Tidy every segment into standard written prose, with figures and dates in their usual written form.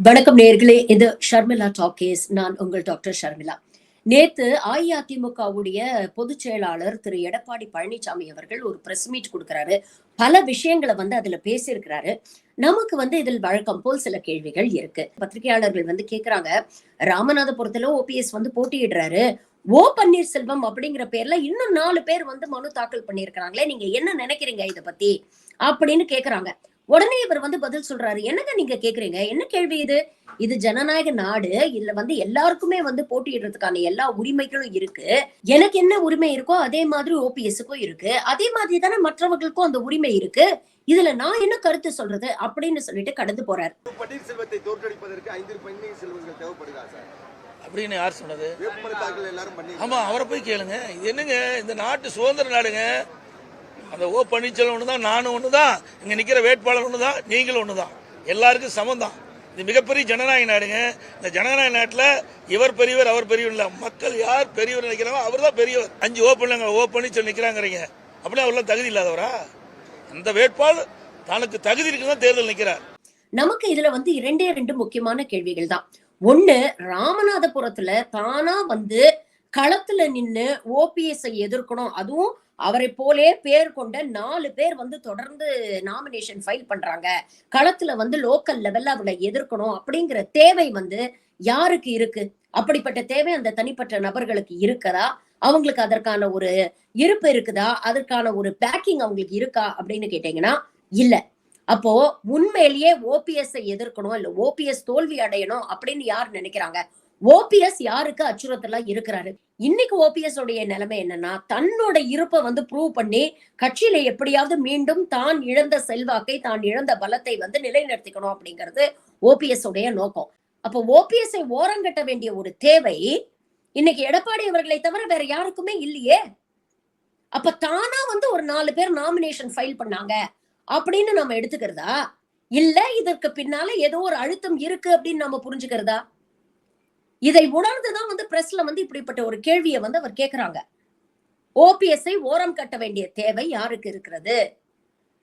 வணக்கம் நேர்களே, இது ஷர்மிளா டாக்கீஸ். நான் உங்கள் டாக்டர் ஷர்மிளா. நேத்து அஇஅதிமுகவுடைய பொதுச் செயலாளர் திரு எடப்பாடி பழனிசாமி அவர்கள் ஒரு பிரஸ் மீட் கொடுக்கிறாரு. பல விஷயங்களை அதுல பேசியிருக்கிறாரு. நமக்கு இதில் வழக்கம் போல் சில கேள்விகள் இருக்கு. பத்திரிகையாளர்கள் கேக்குறாங்க, ராமநாதபுரத்துல ஓபிஎஸ் போட்டியிடுறாரு, ஓ பன்னீர்செல்வம் அப்படிங்கிற பேர்ல இன்னும் 4 பேர் மனு தாக்கல் பண்ணியிருக்கிறாங்களே, நீங்க என்ன நினைக்கிறீங்க இத பத்தி அப்படின்னு கேக்குறாங்க. உடனே இவர் பதில் சொல்றாரு, என்னங்க நீங்க கேக்குறீங்க, என்ன கேள்வி இது? இது ஜனநாயக நாடு. இதுல எல்லாருக்குமே போட்டியிடுறதுக்கான எல்லா உரிமைகளும் இருக்கு. எனக்கு என்ன உரிமை இருக்கோ அதே மாதிரி ஓபிஎஸ்க்கும் இருக்கு. அதே மாதிரி தானே மற்றவர்களுக்கும் அந்த உரிமை இருக்கு. இதுல நான் என்ன கருத்து சொல்றது அப்படின்னு சொல்லிட்டு கடந்து போறாரு. பன்னீர்செல்வத்தை தோற்கடிப்பதற்கு 5 பன்னீர்செல்வங்கள் தேவைப்படுதா சார் அப்படின்னு யார் சொன்னது? எல்லாரும் ஆமா, அவரை போய் கேளுங்க. இது என்னங்க, இந்த நாட்டு சுதந்திர நாடுங்க. அந்த ஓ பன்னீர்செல்வம் ஒண்ணுதான், நானும் ஒண்ணுதான், இங்க நிக்கிற வேட்பாளர் ஒண்ணுதான், நீங்களும் ஒண்ணுதான், எல்லாருக்கும் சமம் தான். இது மிகப்பெரிய ஜனநாயக நாடுங்க. இந்த ஜனநாயக நாட்டில் இவர் பெரியவர் அவர் பெரியவர் இல்ல, மக்கள் யார் பெரியவர் நினைக்கிறாங்க அவர் தான் பெரியவர். 5 ஓ பன்னீர்செல்வம் நிக்கிறாங்கிறீங்க, அப்படியே அவர்லாம் தகுதி இல்லாதவரா? அந்த வேட்பாளர் தனக்கு தகுதி இருக்குதான் தேர்தல் நிற்கிறார். நமக்கு இதுல இரண்டே 2 முக்கியமான கேள்விகள் தான். ஒண்ணு, ராமநாதபுரத்துல தானா களத்துல நின்னு ஓபிஎஸ் எதிர்க்கணும், அதுவும் அவரை போலே பேர் கொண்ட 4 பேர் தொடர்ந்து நாமினேஷன் ஃபைல் பண்றாங்க, களத்துல லோக்கல் லெவல்ல அவளை எதிர்க்கணும் அப்படிங்கிற தேவை யாருக்கு இருக்கு? அப்படிப்பட்ட தேவை அந்த தனிப்பட்ட நபர்களுக்கு இருக்கதா? அவங்களுக்கு அதற்கான ஒரு இருப்பு இருக்குதா? அதற்கான ஒரு பேக்கிங் அவங்களுக்கு இருக்கா அப்படின்னு கேட்டீங்கன்னா இல்ல. அப்போ உண்மையிலேயே ஓபிஎஸ் எதிர்க்கணும், இல்ல ஓபிஎஸ் தோல்வி அடையணும் அப்படின்னு யார் நினைக்கிறாங்க? ஓபிஎஸ் யாருக்கு அச்சுறுத்தலா இருக்கிறாரு? இன்னைக்கு ஓபிஎஸ் உடைய நிலைமை என்னன்னா, தன்னோட இருப்பை ப்ரூவ் பண்ணி கட்சியில எப்படியாவது மீண்டும் தான் இழந்த செல்வாக்கை, தான் இழந்த பலத்தை நிலைநிறுத்திக்கணும் அப்படிங்கிறது ஓபிஎஸ் உடைய நோக்கம். அப்போ ஓபிஎஸ் ஓரங்கட்ட வேண்டிய ஒரு தேவை இன்னைக்கு எடப்பாடி அவர்களை தவிர வேற யாருக்குமே இல்லையே. அப்ப தானா ஒரு 4 பேர் நாமினேஷன் ஃபைல் பண்ணாங்க அப்படின்னு நம்ம எடுத்துக்கிறதா, இல்ல இதற்கு பின்னால ஏதோ ஒரு அழுத்தம் இருக்கு அப்படின்னு நம்ம புரிஞ்சுக்கிறதா? இதை உணர்ந்துதான் பிரஸ்ல இப்படிப்பட்ட ஒரு கேள்வியை அவர் கேக்குறாங்க. ஓபிஎஸ் ஓரம் கட்ட வேண்டிய தேவை யாருக்கு இருக்கிறது?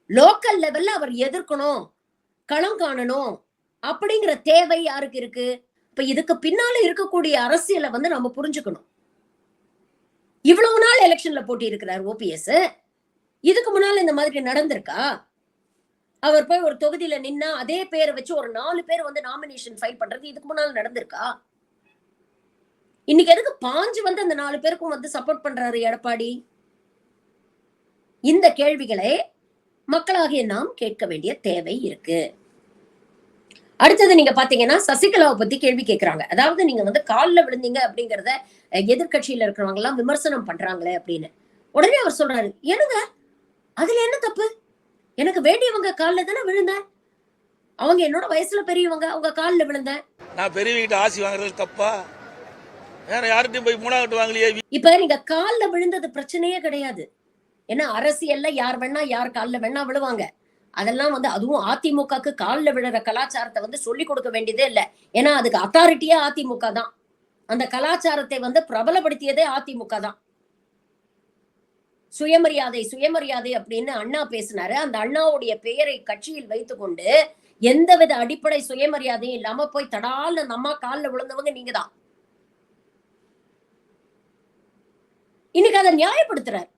லோக்கல் லெவல்ல அவர் எதிர்க்கணும், களம் காணணும் அப்படிங்கிற தேவை யாருக்கு இருக்கு? இப்ப இதுக்கு பின்னால இருக்கக்கூடிய அரசியலை நம்ம புரிஞ்சுக்கணும். இவ்வளவு நாள் எலெக்ஷன்ல போட்டி இருக்கிறார் ஓபிஎஸ். இதுக்கு முன்னால இந்த மாதிரி நடந்திருக்கா? அவர் போய் ஒரு தொகுதியில நின்னா அதே பேரை வச்சு ஒரு 4 பேர் நாமினேஷன் ஃபைல் பண்றது இதுக்கு முன்னால நடந்திருக்கா? இன்னைக்கு எதுக்கு பாஞ்சு அந்த 4 பேருக்கும் சப்போர்ட் பண்றாரு எடப்பாடி? இந்த கேள்விகளை மக்களாகிய நாம் கேட்க வேண்டிய தேவை இருக்கு. அடுத்தது நீங்க பாத்தீங்கன்னா சசிகலாவை பத்தி கேள்வி கேட்கிறாங்க. அதாவது நீங்க காலில் விழுந்தீங்க அப்படிங்கறத எதிர்கட்சியில இருக்கிறவங்க எல்லாம் விமர்சனம் பண்றாங்களே அப்படின்னு. உடனே அவர் சொல்றாரு, என்னங்க அதுல என்ன தப்பு? எனக்கு வேண்டியவங்க காலில் தானே விழுந்தேன். அவங்க என்னோட வயசுல பெரியவங்க, அவங்க காலில் விழுந்தேன். நான் பெரியவங்கிட்ட ஆசி வாங்குறது தப்பா? வேற யார்கிட்டயும் போய் 3ஆவது வாங்கலையே. இப்ப நீங்க காலில் விழுந்தது பிரச்சனையே கிடையாது. ஏன்னா அரசியல்ல யார் வேணா யார் காலில் வேணா விழுவாங்க. அதெல்லாம் அதுவும் அதிமுகக்கு காலில் விழுற கலாச்சாரத்தை சொல்லி கொடுக்க வேண்டியதே இல்ல. ஏன்னா அதுக்கு அத்தாரிட்டியா அதிமுக தான். அந்த கலாச்சாரத்தை பிரபலப்படுத்தியதே அதிமுக தான். சுயமரியாதை சுயமரியாதை அப்படின்னு அண்ணா பேசினாரு. அந்த அண்ணாவுடைய பெயரை கட்சியில் வைத்துக் கொண்டு எந்தவித அடிப்படை சுயமரியாதையும் இல்லாம போய் தடால நம்ம காலில் விழுந்தவங்க நீங்க தான். இன்னைக்கு அதை நியாயப்படுத்துறாரு.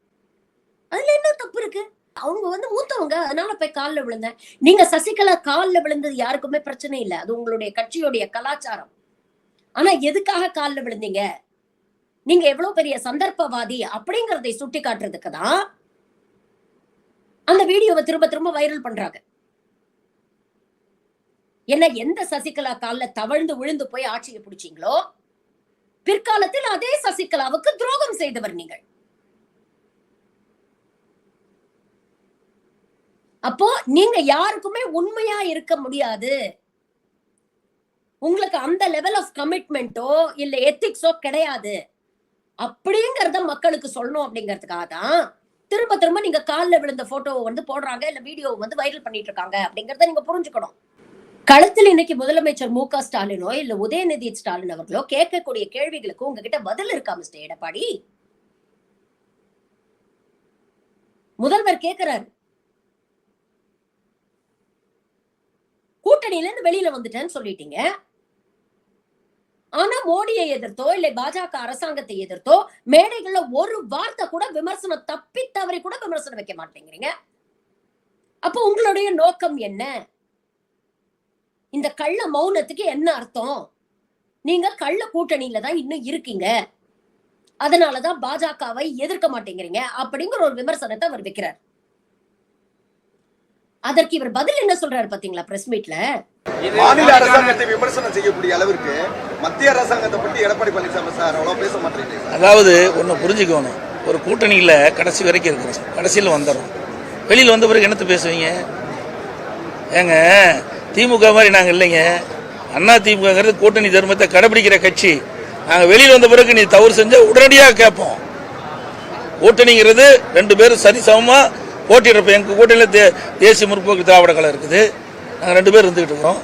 அதுல என்ன தப்பு இருக்கு? அவங்க மூத்தவங்க, அதனால போய் காலில் விழுந்தேன். நீங்க சசிகலா காலில் விழுந்தது யாருக்குமே பிரச்சனை இல்லை. அது உங்களுடைய கட்சியுடைய கலாச்சாரம். ஆனா எதுக்காக காலில் விழுந்தீங்க? நீங்க எவ்வளவு பெரிய சந்தர்ப்பவாதி அப்படிங்கறதை சுட்டி காட்டுறதுக்கு தான் அந்த வீடியோவை திரும்ப திரும்ப வைரல் பண்றாங்க. என்ன, எந்த சசிகலா காலில் தவழ்ந்து விழுந்து போய் ஆட்சியை பிடிச்சீங்களோ பிற்காலத்தில் அதே சசிகலாவுக்கு துரோகம் செய்தவர் நீங்கள். அப்போ நீங்க யாருக்குமே உண்மையா இருக்க முடியாது. உங்களுக்கு அந்த லெவல் ஆஃப் கமிட்மெண்டோ இல்ல எத்திக்ஸோ கிடையாது அப்படிங்கறத மக்களுக்கு சொல்லணும் அப்படிங்கறதுக்காக தான் திரும்ப திரும்ப நீங்க காலில் விழுந்த போட்டோவை போடுறாங்க, இல்ல வீடியோவை வைரல் பண்ணிட்டு இருக்காங்க அப்படிங்கறத நீங்க புரிஞ்சுக்கணும். களத்தில் இன்னைக்கு முதலமைச்சர் மு க ஸ்டாலினோ இல்ல உதயநிதி ஸ்டாலின் அவர்களோ கேட்கக்கூடிய கேள்விகளுக்கு உங்ககிட்ட பதில் இருக்கா மிஸ்டர் எடப்பாடி? முதல்வர் கேட்கிறாரு, கூட்டணியில இருந்து வெளியில வந்துட்டேன்னு சொல்லிட்டீங்க. ஆனா மோடியை எதிர்த்தோ இல்ல பாஜக அரசாங்கத்தை எதிர்த்தோ மேடைகள்ல ஒரு வார்த்தை கூட விமர்சனம், தப்பி தவறி கூட விமர்சனம் வைக்க மாட்டேங்கிறீங்க. அப்போ உங்களுடைய நோக்கம் என்ன? இந்த கள்ள மௌனத்துக்கு என்ன அர்த்தம்? நீங்க கள்ள கூட்டணியில தான் இன்னும் இருக்கீங்க, அதனாலதான் பாஜகவை எதிர்க்க மாட்டேங்கிறீங்க அப்படிங்கிற ஒரு விமர்சனத்தை அவர் வைக்கிறார். அதற்கு இவர் பதில் என்ன சொல்றாரு பாத்தீங்களா பிரஸ் மீட்ல? மாநில அரசாங்கத்தை விமர்சனம் செய்யக்கூடிய அளவிற்கு மத்திய அரசாங்கத்தை பற்றி எடப்பாடி பழனிசாமி சார் அவ்வளவு பேச மாட்டேங்க. அதாவது ஒன்னு புரிஞ்சுக்கணும், ஒரு கூட்டணியில கடைசி வரைக்கும் இருக்கிறோம், கடைசியில் வந்துடும். வெளியில் வந்த பிறகு என்னத்தை பேசுவீங்க? ஏங்க திமுக மாதிரி நாங்கள் இல்லைங்க. அண்ணா திமுகங்கிறது கூட்டணி தர்மத்தை கடைபிடிக்கிற கட்சி. நாங்கள் வெளியில் வந்த பிறகு நீ தவறு செஞ்ச உடனடியாக கேட்போம். கூட்டணிங்கிறது 2 பேரும் சரிசமமா போட்டிடுறப்ப எங்கள் கூட்டணியில் தேசிய முற்போக்கு திராவிட கழகம் இருக்குது, நாங்கள் 2 பேர் இருந்துகிட்டு இருக்கோம்.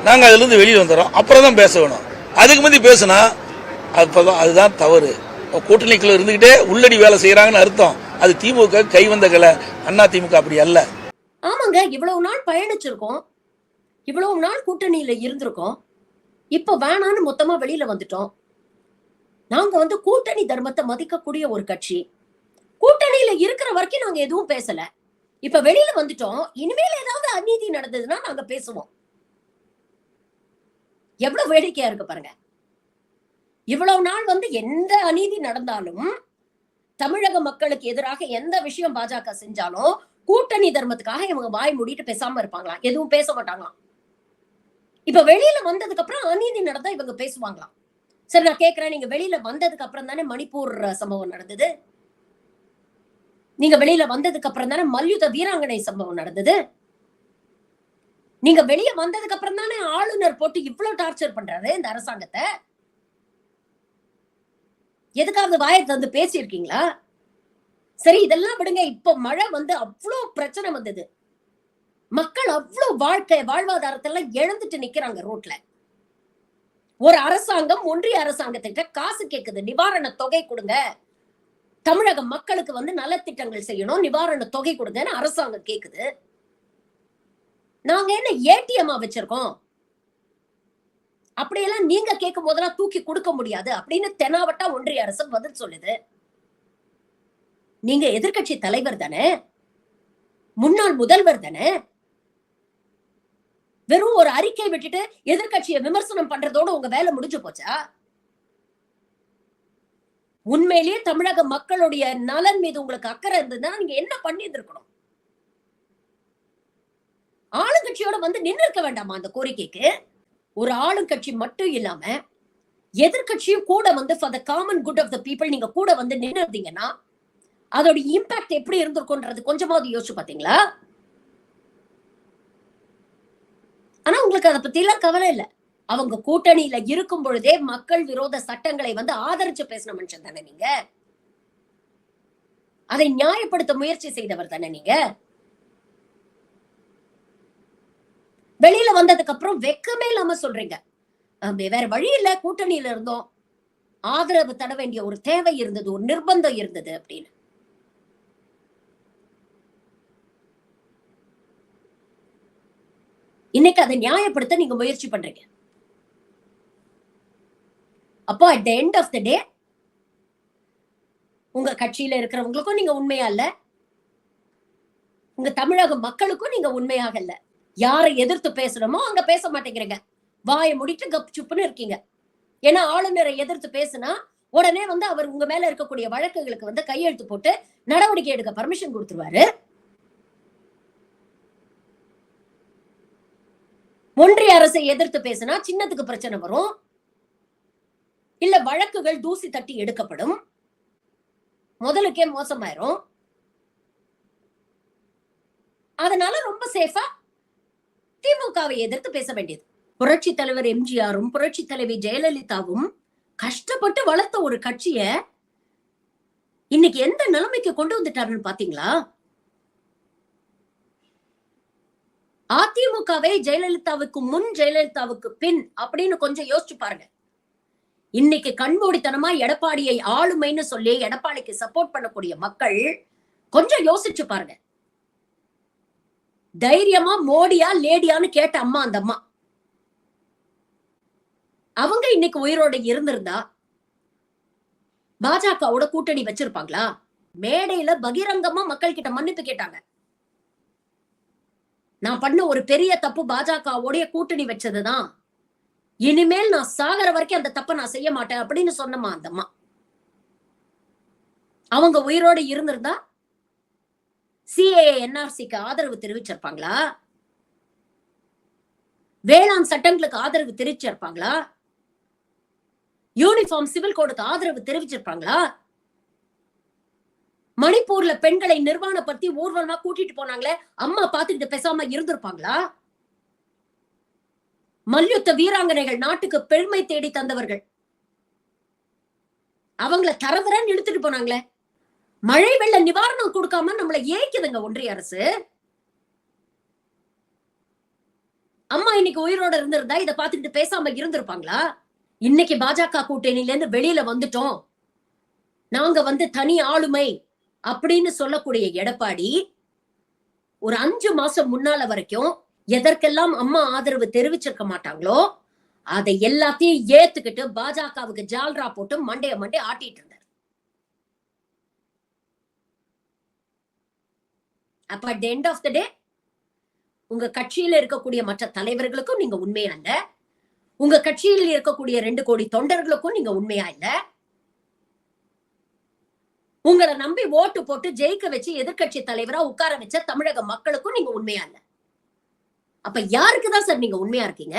நாங்கள் அதுலேருந்து வெளியில் வந்துடுறோம், அப்புறம் தான் பேச வேணும். அதுக்கு முந்தி பேசுனா அதுதான் தவறு. கூட்டணிக்குள்ள இருந்துகிட்டே உள்ளடி வேலை செய்யறாங்கன்னு அர்த்தம். அது திமுக கை வந்த கலை, அண்ணா திமுக அப்படி அல்ல. ஆமாங்க, இவ்வளவு நாள் பயணிச்சிருக்கோம், இவ்வளவு நாள் கூட்டணியில இருந்திருக்கோம், இப்ப வேணான்னு மொத்தமா வெளியில வந்துட்டோம். நாங்க கூட்டணி தர்மத்தை மதிக்கக்கூடிய ஒரு கட்சி. கூட்டணியில இருக்கிற வரைக்கும் நாங்க எதுவும் பேசல. இப்ப வெளியில வந்துட்டோம், இனிமேல் ஏதாவது அநீதி நடந்ததுன்னா நாங்க பேசுவோம். எவ்வளவு வேடிக்கையா இருக்கு பாருங்க. இவ்வளவு நாள் எந்த அநீதி நடந்தாலும், தமிழக மக்களுக்கு எதிராக எந்த விஷயம் பாஜக செஞ்சாலும் கூட்டணி தர்மத்துக்காக இவங்க வாய் மூடிட்டு பேசாம இருப்பாங்களாம், எதுவும் பேச மாட்டாங்களாம். இப்ப வெளியில வந்ததுக்கு அப்புறம் அநீதி நடந்தா இவங்க பேசுவாங்களாம். சரி, நான் கேக்குறேன், நீங்க வெளியில வந்ததுக்கு அப்புறம் தானே மணிப்பூர் சம்பவம் நடந்தது, நீங்க வெளியில வந்ததுக்கு அப்புறம் தானே மல்யுத்த வீராங்கனை சம்பவம் நடந்தது, நீங்க வெளியே வந்ததுக்கு அப்புறம் தானே ஆளுநர் போட்டு இவ்வளவு டார்ச்சர் பண்றாரு இந்த அரசாங்கத்தை. எதுக்காவது வாயை தந்து பேசியிருக்கீங்களா? சரி, இதெல்லாம் விடுங்க. இப்ப மழை அவ்வளவு பிரச்சனை வந்தது, மக்கள் அவ்வளவு வாழ்வாதாரத்தெல்லாம் இழந்துட்டு நிக்கிறாங்க ரோட்ல. ஒரு அரசாங்கம் ஒன்றிய அரசாங்கத்திட்ட காசு கேக்குது, நிவாரண தொகை கொடுங்க, தமிழக மக்களுக்கு நலத்திட்டங்கள் செய்யணும், நிவாரண தொகை கொடுங்கன்னு அரசாங்கம் கேக்குது. நாங்க என்ன ஏடிஎம் வச்சிருக்கோம்? அப்படியெல்லாம் நீங்க கேட்கும் போதெல்லாம் தூக்கி கொடுக்க முடியாது அப்படின்னு தெனாவட்டா ஒன்றிய அரசு பதில் சொல்லுது. நீங்க எதிர்கட்சி தலைவர் தானே, முன்னாள் முதல்வர் தானே. வெறும் ஒரு அறிக்கை விட்டுட்டு எதிர்கட்சியை விமர்சனம் பண்றதோட உங்க வேலை முடிஞ்சு போச்சா? உண்மையிலேயே தமிழக மக்களுடைய நலன் மீது உங்களுக்கு அக்கறை இருந்ததுன்னா நீங்க என்ன பண்ணி இருக்கணும்? ஆளுங்கட்சியோட நின்று இருக்க வேண்டாமா அந்த கோரிக்கைக்கு? ஒரு ஆளுங்கட்சி மட்டும் இல்லாம எதிர்கட்சியும் கூட for the common good of the people நீங்க கூட நின்று இருந்தீங்கன்னா அதோட இம்பாக்ட் எப்படி இருந்திருக்கும்ன்றது கொஞ்சமாவது யோசிச்சு பாத்தீங்களா? ஆனா உங்களுக்கு அதை பத்தி எல்லாம் கவலை இல்ல. அவங்க கூட்டணியில இருக்கும் பொழுதே மக்கள் விரோத சட்டங்களை ஆதரிச்சு பேசின மனுஷன் தானே நீங்க. அதை நியாயப்படுத்த முயற்சி செய்தவர் தானே நீங்க. வெளியில வந்ததுக்கு அப்புறம் வெக்கமே இல்லாம சொல்றீங்க, வேற வழி இல்ல, கூட்டணியில இருந்தோம், ஆதரவு தர வேண்டிய ஒரு தேவை இருந்தது, ஒரு நிர்பந்தம் இருந்தது அப்படின்னு. இன்னைக்கு அதை நியாயப்படுத்த நீங்க முயற்சி பண்றீங்க. அப்போ at the end of the day உங்க கட்சியில இருக்கிறவங்களுக்கும் நீங்க உண்மையா இல்ல, உங்க தமிழக மக்களுக்கும் நீங்க உண்மையாக இல்ல. யாரை எதிர்த்து பேசணுமோ அங்க பேச மாட்டேங்கிறீங்க, வாயை முடிட்டு கப் சுப்புன்னு இருக்கீங்க. ஏன்னா ஆளுநரை எதிர்த்து பேசினா உடனே அவர் உங்க மேல இருக்கக்கூடிய வழக்குகளுக்கு கையெழுத்து போட்டு நடவடிக்கை எடுக்க பர்மிஷன் கொடுத்துருவாரு. ஒன்றிய அரசை எதிர்த்து பேசினா சின்னத்துக்கு பிரச்சனை வரும், இல்ல வழக்குகள் தூசி தட்டி எடுக்கப்படும், முதலுக்கே மோசமாயிரும். அதனால ரொம்ப சேஃபா திமுகவை எதிர்த்து பேச வேண்டியது. புரட்சி தலைவர் எம்ஜிஆரும் புரட்சி தலைவி ஜெயலலிதாவும் கஷ்டப்பட்டு வளர்த்த ஒரு கட்சிய இன்னைக்கு எந்த நிலைமைக்கு கொண்டு வந்துட்டாருன்னு பாத்தீங்களா? அதிமுகவை ஜெயலலிதாவுக்கு முன் ஜெயலலிதாவுக்கு பின் அப்படின்னு கொஞ்சம் யோசிச்சு பாருங்க. இன்னைக்கு கண்மூடித்தனமா எடப்பாடியை ஆளுமைன்னு சொல்லி எடப்பாடிக்கு சப்போர்ட் பண்ணக்கூடிய மக்கள் கொஞ்சம் யோசிச்சு பாருங்க. தைரியமா மோடியா லேடியான்னு கேட்ட அம்மா அந்த அம்மா. அவங்க இன்னைக்கு உயிரோட இருந்திருந்தா பாஜகவோட கூட்டணி வச்சிருப்பாங்களா? மேடையில பகிரங்கமா மக்கள் கிட்ட மன்னிப்பு கேட்டாங்க. நான் பண்ண ஒரு பெரிய தப்பு பாஜகவோடைய கூட்டணி வச்சதுதான், இனிமேல் நான் சாகர வரைக்கும் அந்த தப்பை நான் செய்ய மாட்டேன் அப்படின்னு சொன்னமா அந்த அம்மா. அவங்க உயிரோட இருந்திருந்தா சிஏஏ என்ஆர்சிக்கு ஆதரவு தெரிவிச்சிருப்பாங்களா? வேளாண் சட்டங்களுக்கு ஆதரவு தெரிவிச்சிருப்பாங்களா? யூனிஃபார்ம் சிவில் கோடுக்கு ஆதரவு தெரிவிச்சிருப்பாங்களா? மணிப்பூர்ல பெண்களை நிர்வாணப்படுத்தி ஊர்வலமா கூட்டிட்டு போனாங்களே, அம்மா பாத்துக்கிட்டு பேசாம இருந்திருப்பாங்களா? மல்யுத்த வீராங்கனைகள் நாட்டுக்கு பெருமை தேடி தந்தவர்கள், அவங்கள தரதரன்னு இழுத்துட்டு போனாங்களே, மழை வெள்ள நிவாரணம் கொடுக்காம நம்மளை ஏய்க்குதுங்க ஒன்றிய அரசு. அம்மா இன்னைக்கு உயிரோட இருந்திருந்தா இதை பார்த்துட்டு பேசாம இருந்திருப்பாங்களா? இன்னைக்கு பாஜக கூட்டணியில இருந்து வெளியில வந்துட்டோம், நாங்க தனி ஆளுமை அப்படின்னு சொல்லக்கூடிய எடப்பாடி ஒரு 5 மாசம் முன்னால வரைக்கும் எதற்கெல்லாம் அம்மா ஆதரவு தெரிவிச்சிருக்க மாட்டாங்களோ அதை எல்லாத்தையும் ஏத்துக்கிட்டு பாஜகவுக்கு ஜால்ரா போட்டு மண்டைய ஆட்டிட்டு இருந்தார். அப்ப at the end of the day உங்க கட்சியில இருக்கக்கூடிய மற்ற தலைவர்களுக்கும் நீங்க உண்மையா இல்ல, உங்க கட்சியில் இருக்கக்கூடிய 2 கோடி தொண்டர்களுக்கும் நீங்க உண்மையா இல்ல, உங்களை நம்பி ஓட்டு போட்டு ஜெயிக்க வச்சு எதிர்கட்சி தலைவரா உட்கார வச்ச தமிழக மக்களுக்கும் நீங்க உண்மையா இல்ல. அப்ப யாருக்குதான் சார் நீங்க உண்மையா இருக்கீங்க?